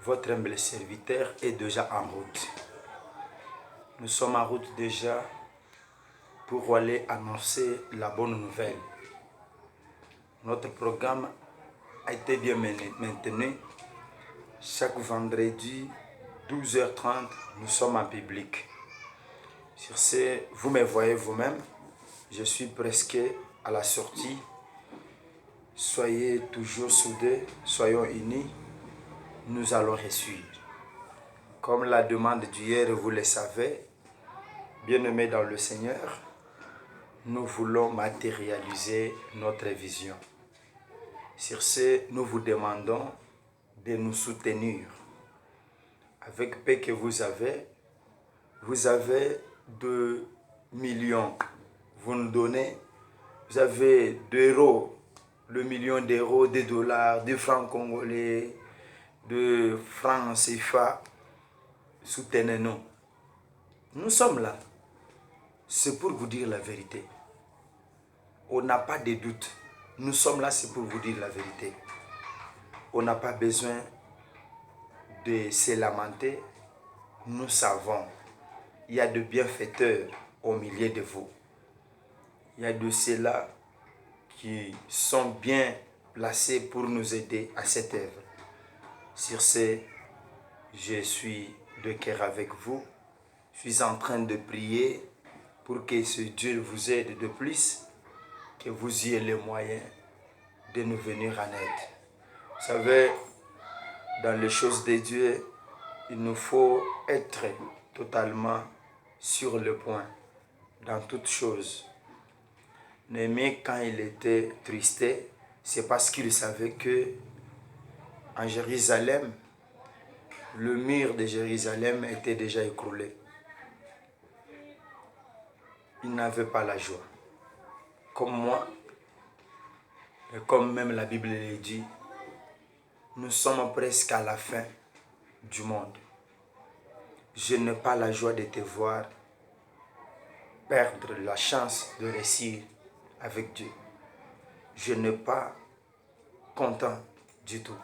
Votre humble serviteur est déjà en route. Nous sommes en route déjà pour aller annoncer la bonne nouvelle. Notre programme a été bien maintenu. Chaque vendredi, 12h30, nous sommes en public. Sur ce, vous me voyez vous-même. Je suis presque à la sortie. Soyez toujours soudés, soyons unis. Nous allons réussir. Comme la demande d'hier, vous le savez, bien-aimés dans le Seigneur, nous voulons matérialiser notre vision. Sur ce, nous vous demandons de nous soutenir. Avec peu que vous avez 2 millions. Vous nous donnez, vous avez 2 euros, le million d'euros, des dollars, des francs congolais, de francs CFA. Soutenez-nous. Nous sommes là. C'est pour vous dire la vérité. On n'a pas de doute. Nous sommes là, c'est pour vous dire la vérité. On n'a pas besoin de se lamenter. Nous savons, il y a de bienfaiteurs au milieu de vous. Il y a de ceux-là qui sont bien placés pour nous aider à cette œuvre. Sur ce, je suis de cœur avec vous. Je suis en train de prier pour que ce Dieu vous aide de plus, que vous ayez les moyens de nous venir en aide. Vous savez, dans les choses de Dieu, il nous faut être totalement sur le point, dans toutes choses. Néhémie, quand il était tristé, c'est parce qu'il savait que en Jérusalem, le mur de Jérusalem était déjà écroulé. Il n'avait pas la joie. Comme moi, et comme même la Bible le dit, nous sommes presque à la fin du monde. Je n'ai pas la joie de te voir perdre la chance de réussir avec Dieu. Je n'ai pas content du tout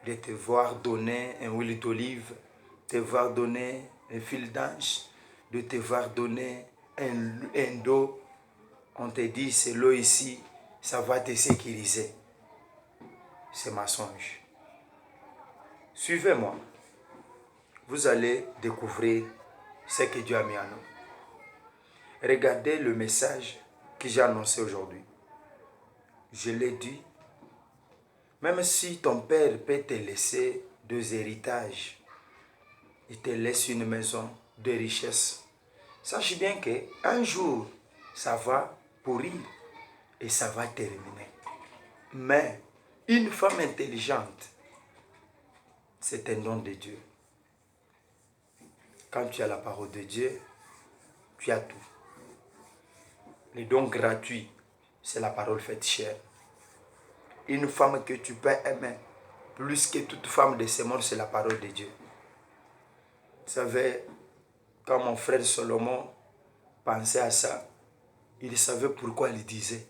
de te voir donner un huile d'olive, de te voir donner un fil d'ange, de te voir donner un dos. On te dit, c'est l'eau ici, ça va te sécuriser. C'est mensonge. Suivez-moi. Vous allez découvrir ce que Dieu a mis en nous. Regardez le message que j'ai annoncé aujourd'hui. Je l'ai dit, même si ton père peut te laisser 2 héritages, il te laisse une maison de richesse, sache bien qu'un jour, ça va pourrir et ça va terminer. Mais une femme intelligente, c'est un don de Dieu. Quand tu as la parole de Dieu, tu as tout. Les dons gratuits, c'est la parole faite chère. Une femme que tu peux aimer, plus que toute femme de ce monde, c'est la parole de Dieu. Vous savez, quand mon frère Solomon pensait à ça, il savait pourquoi il disait.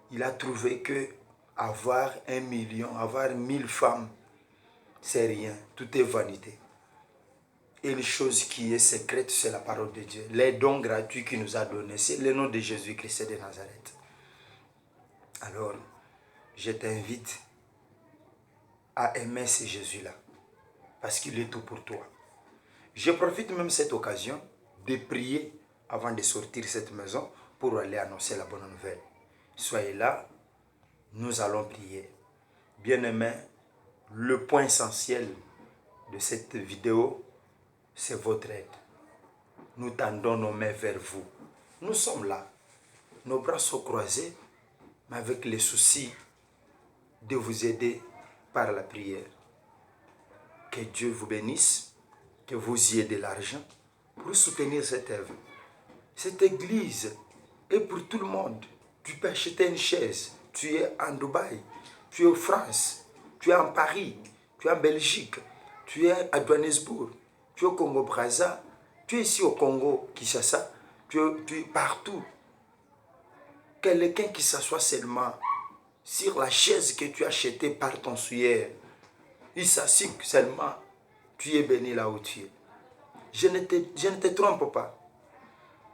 Il a trouvé que avoir 1 million, avoir 1000 femmes, c'est rien. Tout est vanité. Et une chose qui est secrète, c'est la parole de Dieu. Les dons gratuits qu'il nous a donnés, c'est le nom de Jésus-Christ de Nazareth. Alors, je t'invite à aimer ce Jésus-là, parce qu'il est tout pour toi. Je profite même de cette occasion de prier avant de sortir de cette maison pour aller annoncer la bonne nouvelle. Soyez là, nous allons prier. Bien-aimés, le point essentiel de cette vidéo, c'est votre aide. Nous tendons nos mains vers vous. Nous sommes là. Nos bras sont croisés, mais avec le souci de vous aider par la prière. Que Dieu vous bénisse, que vous ayez de l'argent pour soutenir cette œuvre. Cette église est pour tout le monde. Tu peux acheter une chaise. Tu es en Dubaï, tu es en France, tu es en Paris, tu es en Belgique, tu es à Johannesburg, tu es au Congo-Brazza, tu es ici au Congo, Kinshasa, tu es partout. Quelqu'un qui s'assoit seulement sur la chaise que tu as achetée par ton souillère, Issachik seulement, tu es béni là où tu es. Je ne te trompe pas.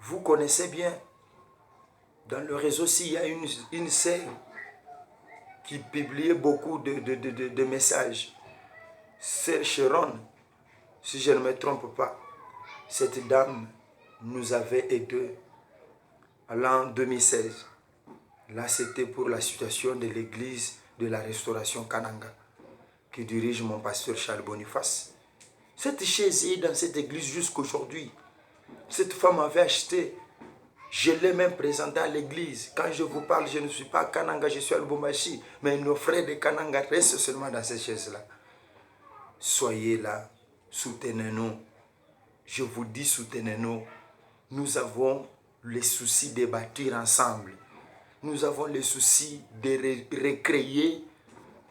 Vous connaissez bien, dans le réseau, s'il y a une sœur qui publiait beaucoup de messages. Sœur Sharon, si je ne me trompe pas, cette dame nous avait aidés en l'an 2016. Là, c'était pour la situation de l'église de la Restauration Kananga, que dirige mon pasteur Charles Boniface. Cette chaise est dans cette église jusqu'aujourd'hui. Cette femme avait acheté, je l'ai même présentée à l'église. Quand je vous parle, je ne suis pas à Kananga, je suis à Lubumbashi. Mais nos frères de Kananga restent seulement dans cette chaise-là. Soyez là, soutenez-nous. Je vous dis, soutenez-nous. Nous avons les soucis de bâtir ensemble. Nous avons les soucis de recréer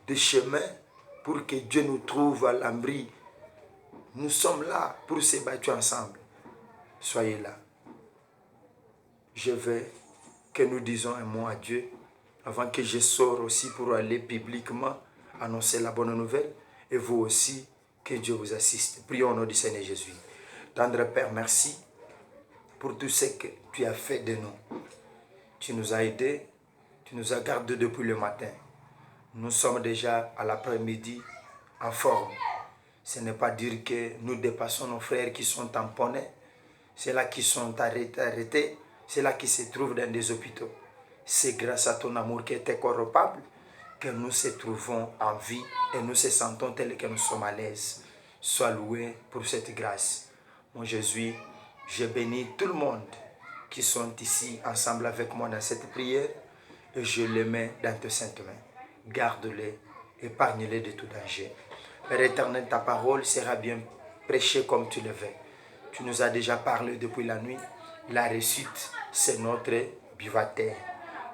des chemins pour que Dieu nous trouve à l'abri. Nous sommes là pour se battre ensemble. Soyez là. Je veux que nous disons un mot à Dieu avant que je sorte aussi pour aller publiquement annoncer la bonne nouvelle. Et vous aussi, que Dieu vous assiste. Prions au nom du Seigneur Jésus. Tendre Père, merci pour tout ce que tu as fait de nous. Tu nous as aidés, tu nous as gardés depuis le matin. Nous sommes déjà à l'après-midi en forme. Ce n'est pas dire que nous dépassons nos frères qui sont tamponnés, ceux-là qui sont arrêtés, ceux-là qui se trouvent dans des hôpitaux. C'est grâce à ton amour qui est incorruptible que nous nous trouvons en vie et nous nous sentons tels que nous sommes à l'aise. Sois loué pour cette grâce. Mon Jésus, je bénis tout le monde qui sont ici ensemble avec moi dans cette prière et je les mets dans tes saintes mains. Garde-les, épargne-les de tout danger. Père éternel, ta parole sera bien prêchée comme tu le veux. Tu nous as déjà parlé depuis la nuit. La réussite, c'est notre bivataire.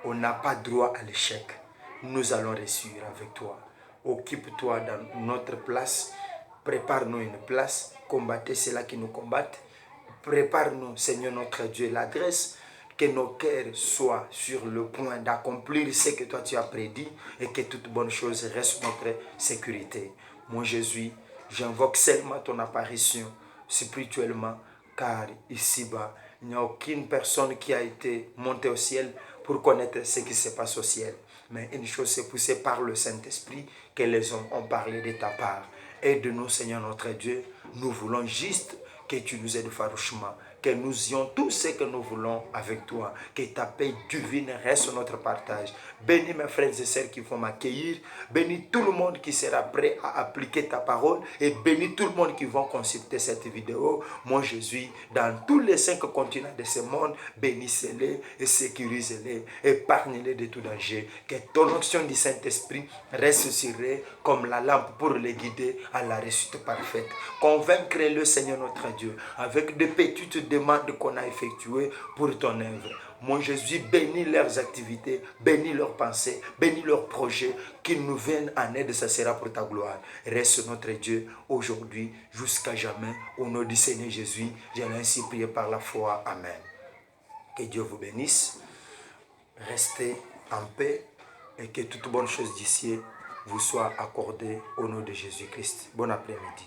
On n'a pas droit à l'échec. Nous allons réussir avec toi. Occupe-toi dans notre place. Prépare-nous une place. Combattez ceux-là qui nous combattent. Prépare-nous, Seigneur notre Dieu, l'adresse. Que nos cœurs soient sur le point d'accomplir ce que toi tu as prédit et que toute bonne chose reste notre sécurité. Mon Jésus, j'invoque seulement ton apparition spirituellement, car ici-bas, il n'y a aucune personne qui a été montée au ciel pour connaître ce qui se passe au ciel. Mais une chose s'est poussée par le Saint-Esprit que les hommes ont parlé de ta part. Aide-nous, Seigneur notre Dieu. Nous voulons juste que tu nous aides farouchement, que nous ayons tout ce que nous voulons avec toi, que ta paix divine reste notre partage. Bénis mes frères et sœurs qui vont m'accueillir, bénis tout le monde qui sera prêt à appliquer ta parole et bénis tout le monde qui va consulter cette vidéo. Mon Jésus, dans tous les 5 continents de ce monde, bénissez-les et sécurisez-les, épargnez-les de tout danger. Que ton onction du Saint-Esprit reste sur eux comme la lampe pour les guider à la réussite parfaite. Convaincre-le, Seigneur notre Dieu, avec de petites demandes qu'on a effectuées pour ton œuvre. Mon Jésus, bénis leurs activités, bénis leurs pensées, bénis leurs projets, qu'ils nous viennent en aide, ça sera pour ta gloire. Reste notre Dieu aujourd'hui, jusqu'à jamais. Au nom du Seigneur Jésus, j'ai ainsi prié par la foi. Amen. Que Dieu vous bénisse. Restez en paix et que toute bonne chose d'ici vous soit accordée au nom de Jésus-Christ. Bon après-midi.